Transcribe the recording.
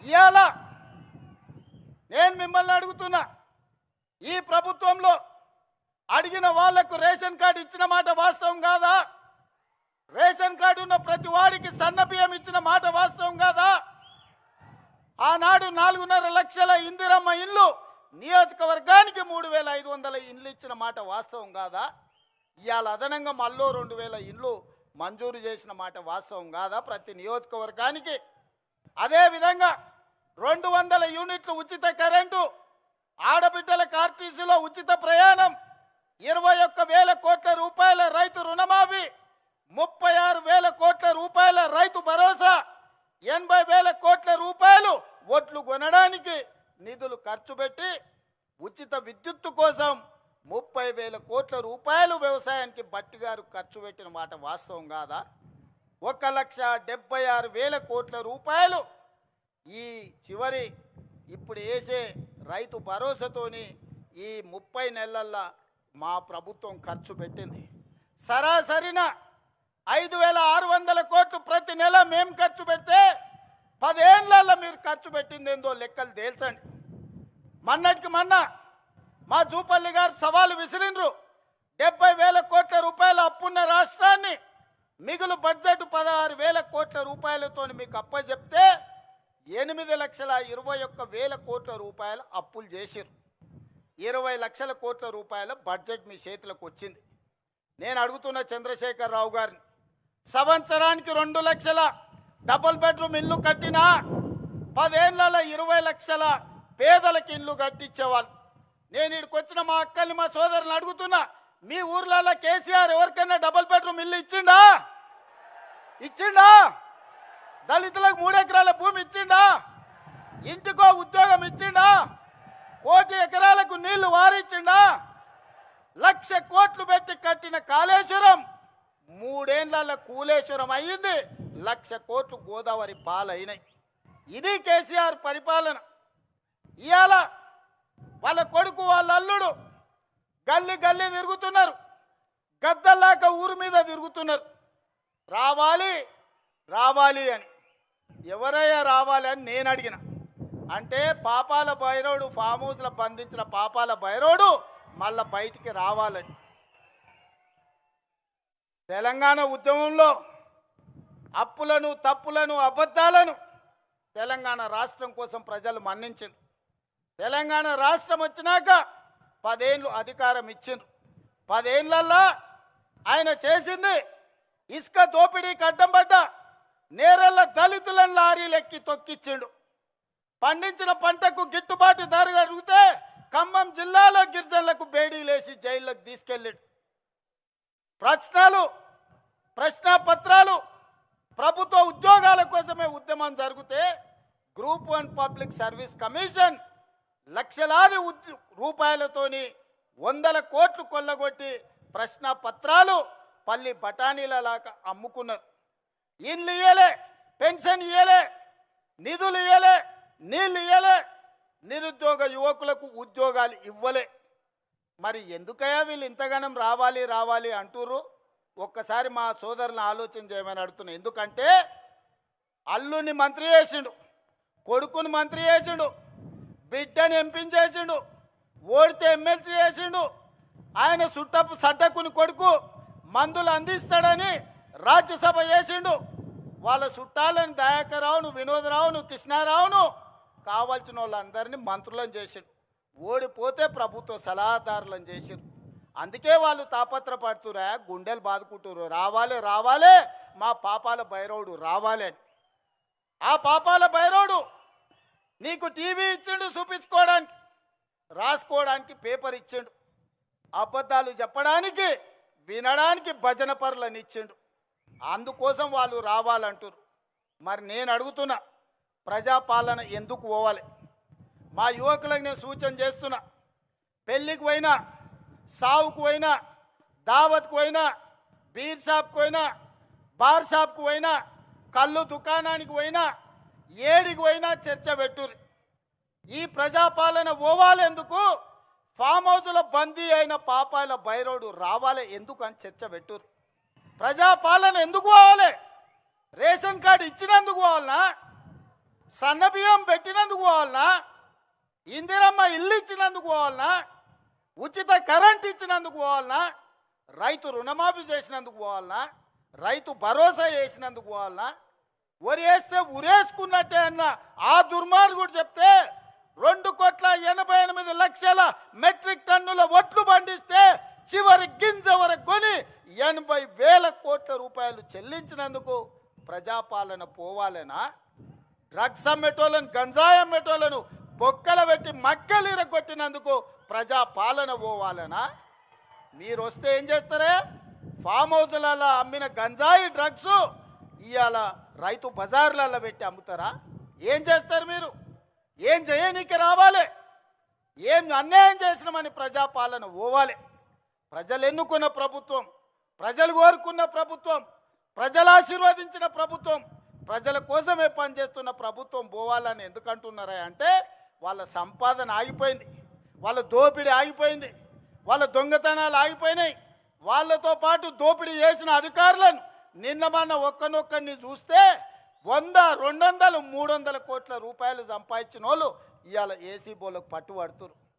ఇవాళ నేను మిమ్మల్ని అడుగుతున్నా, ఈ ప్రభుత్వంలో అడిగిన వాళ్లకు రేషన్ కార్డు ఇచ్చిన మాట వాస్తవం కాదా? రేషన్ కార్డు ఉన్న ప్రతి వాడికి సన్న బియ్యం ఇచ్చిన మాట వాస్తవం కాదా? ఆనాడు 4.5 లక్షల ఇందిరమ్మ ఇల్లు నియోజకవర్గానికి 3,500 ఇండ్లు ఇచ్చిన మాట వాస్తవం కాదా? ఇవాళ అదనంగా మళ్ళీ 2,000 ఇండ్లు మంజూరు చేసిన మాట వాస్తవం కాదా ప్రతి నియోజకవర్గానికి? అదేవిధంగా 200 యూనిట్లు ఉచిత కరెంటు, ఆడబిడ్డల ఆర్టీసీలో ఉచిత ప్రయాణం, 21,000 కోట్ల రూపాయల రైతు రుణమాఫీ, 36,000 కోట్ల రూపాయల రైతు భరోసా, 80,000 కోట్ల రూపాయలు ఒట్లు కొనడానికి నిధులు ఖర్చు పెట్టి ఉచిత విద్యుత్తు కోసం 30,000 కోట్ల రూపాయలు వ్యవసాయానికి బట్టి గారు ఖర్చు పెట్టిన మాట వాస్తవం కాదా? 1,76,000 కోట్ల రూపాయలు ఈ చివరి ఇప్పుడు వేసే రైతు భరోసాతోని ఈ 30 నెలల్లో మా ప్రభుత్వం ఖర్చు పెట్టింది. సరాసరిన 5,600 కోట్లు ప్రతి నెల మేము ఖర్చు పెడితే 10 ఏళ్లలో మీరు ఖర్చు పెట్టింది ఏందో లెక్కలు తేల్చండి. మొన్నటికి మొన్న మా జూపల్లి గారు సవాలు విసిరిండ్రు. 70,000 కోట్ల రూపాయల అప్పున్న రాష్ట్రాన్ని మిగులు బడ్జెట్ 16,000 కోట్ల రూపాయలతో మీకు అప్పచెప్తే 8,21,000 కోట్ల రూపాయల అప్పులు చేసిరు. 20 లక్షల కోట్ల రూపాయల బడ్జెట్ మీ చేతులకు వచ్చింది. నేను అడుగుతున్న చంద్రశేఖర్ రావు గారిని, సంవత్సరానికి 2 లక్షల డబుల్ బెడ్రూమ్ ఇల్లు కట్టినా 10 ఏళ్లలో 20 లక్షల పేదలకు ఇల్లు కట్టించేవాళ్ళు. నేను ఇక్కడికి వచ్చిన మా అక్కల్ని మా సోదరుని అడుగుతున్నా, మీ ఊర్లలో కేసీఆర్ ఎవరికైనా డబుల్ బెడ్రూమ్ ఇల్లు ఇచ్చిండా? దళితులకు 3 ఎకరాల భూమి ఇచ్చిండా? ఇంటికో ఉద్యోగం ఇచ్చిండా? 1 కోటి ఎకరాలకు నీళ్లు వారిచ్చిండా? 1,00,000 కోట్లు పెట్టి కట్టిన కాళేశ్వరం 3 ఏళ్లలో కూలేశ్వరం అయ్యింది. 1,00,000 కోట్లు గోదావరి పాలైనాయి. ఇది కేసీఆర్ పరిపాలన. ఇవాళ వాళ్ళ కొడుకు వాళ్ళ అల్లుడు గల్లీ గల్లీ తిరుగుతున్నారు, గద్దల్లాక ఊరు మీద తిరుగుతున్నారు. రావాలి రావాలి అని. ఎవరయ్యా రావాలి అని నేను అడిగిన. అంటే పాపాల భైరవుడు ఫామ్ హౌస్లో బంధించిన పాపాల భైరవుడు మళ్ళా బయటికి రావాలని. తెలంగాణ ఉద్యమంలో అప్పులను తప్పులను అబద్ధాలను తెలంగాణ రాష్ట్రం కోసం ప్రజలు మన్నించారు. తెలంగాణ రాష్ట్రం వచ్చినాక 10 ఏళ్ళు అధికారం ఇచ్చిండ్రు. 10 ఏళ్లల్లో ఆయన చేసింది ఇసుక దోపిడీకి అడ్డం పడ్డ నేరెళ్ళ దళితులను లారీలెక్కి తొక్కిచ్చిండు. పండించిన పంటకు గిట్టుబాటు ధర అడిగితే ఖమ్మం జిల్లాలో గిరిజనులకు బేడీలేసి జైల్లోకి తీసుకెళ్ళాడు. ప్రశ్నాపత్రాలు ప్రభుత్వ ఉద్యోగాల కోసమే ఉద్యమం జరిగితే గ్రూప్ 1 పబ్లిక్ సర్వీస్ కమిషన్ లక్షలాది రూపాయలతోని 100 కోట్లు కొల్లగొట్టి ప్రశ్నాపత్రాలు పల్లి బఠానీలలాగా అమ్ముకున్నారు. ఇల్లు ఇయ్యలే, పెన్షన్ ఇయ్యలే, నిధులు ఇయ్యలే, నీళ్ళు ఇయ్యలే, నిరుద్యోగ యువకులకు ఉద్యోగాలు ఇవ్వలే. మరి ఎందుకయ్యా వీళ్ళు ఇంతగానం రావాలి రావాలి అంటుర్రు? ఒక్కసారి మా సోదరులను ఆలోచన చేయమని అడుగుతున్నా. ఎందుకంటే అల్లుని మంత్రి చేసిండు, కొడుకుని మంత్రి చేసిండు, బిడ్డని ఎంపీని చేసిండు, ఓడితే ఎమ్మెల్సీ చేసిండు. ఆయన సుట్టపు సడ్డకుని కొడుకు మందులు అందిస్తాడని రాజ్యసభ చేసిండు. వాళ్ళ చుట్టాలను దయాకర్రావును, వినోదరావును, కృష్ణారావును కావాల్సిన వాళ్ళందరినీ మంత్రులను చేసిండు. ఓడిపోతే ప్రభుత్వ సలహాదారులను చేసిండు. అందుకే వాళ్ళు తాపత్రపడుతురా, గుండెలు బాదుకుంటున్నారు, రావాలి రావాలి మా పాపాల భైరవుడు రావాలి అని. ఆ పాపాల భైరవుడు నీకు టీవీ ఇచ్చిండు చూపించుకోవడానికి, రాసుకోవడానికి పేపర్ ఇచ్చిండు, అబద్ధాలు చెప్పడానికి వినడానికి భజన పరులను ఇచ్చిండు. అందుకోసం వాళ్ళు రావాలంటారు. మరి నేను అడుగుతున్నా, ప్రజాపాలన ఎందుకు పోవాలి? మా యువకులకు నేను సూచన చేస్తున్నా, పెళ్ళికి పోయినా, సావుకు పోయినా, దావత్కు పోయినా, బీర్ షాప్కి పోయినా, బార్ షాప్కి పోయినా, కళ్ళు దుకాణానికి పోయినా, ఏడికి పోయినా చర్చ పెట్టుర్రు. ఈ ప్రజాపాలన పోవాలి ఎందుకు? ఫామ్ హౌస్లో బందీ అయిన పాపాల భైరవుడు రావాలి ఎందుకు అని చర్చ పెట్టుర్రు. ప్రజాపాలన ఎందుకు పోవాలి? రేషన్ కార్డు ఇచ్చినందుకు పోవాలనా? సన్నబియ్యం పెట్టినందుకు పోవాలనా, ఇందిరమ్మ ఇల్లు ఇచ్చినందుకు పోవాలనా, ఉచిత కరెంట్ ఇచ్చినందుకు పోవాలనా, రైతు రుణమాఫీ చేసినందుకు పోవాలనా, రైతు భరోసా చేసినందుకు పోవాలనా, వరి వేస్తే ఉరేసుకున్నట్టే అన్న ఆ దుర్మార్గుడు చెప్తే 2,88,00,000 మెట్రిక్ టన్నుల ఒట్లు పండిస్తే చివరి గింజ వరకు కొని 80,000 కోట్ల రూపాయలు చెల్లించినందుకు ప్రజాపాలన పోవాలనా? డ్రగ్స్ అమ్మేటోళ్ళను, గంజాయి అమ్మేటోళ్ళను బొక్కల పెట్టి మక్కలు ఇరగొట్టినందుకు ప్రజాపాలన పోవాలనా? మీరు వస్తే ఏం చేస్తారే? ఫామ్ హౌస్లలో అమ్మిన గంజాయి డ్రగ్స్ ఇవాళ రైతు బజార్లలో పెట్టి అమ్ముతారా? ఏం చేస్తారు మీరు? ఏం చేయనీకి రావాలి? ఏం అన్యాయం చేసినామని ప్రజాపాలన పోవాలి. ప్రజలు ఎన్నుకున్న ప్రభుత్వం, ప్రజలు కోరుకున్న ప్రభుత్వం, ప్రజలు ఆశీర్వదించిన ప్రభుత్వం, ప్రజల కోసమే పనిచేస్తున్న ప్రభుత్వం పోవాలని ఎందుకంటున్నారా అంటే వాళ్ళ సంపాదన ఆగిపోయింది, వాళ్ళ దోపిడీ ఆగిపోయింది, వాళ్ళ దొంగతనాలు ఆగిపోయినాయి. వాళ్ళతో పాటు దోపిడీ చేసిన అధికారులను నిన్న మొన్న ఒక్కనొక్కరిని చూస్తే 100, 200, 300 కోట్ల రూపాయలు సంపాదించిన వాళ్ళు ఇవాళ ఏసీ బోలకు పట్టుబడుతున్నారు.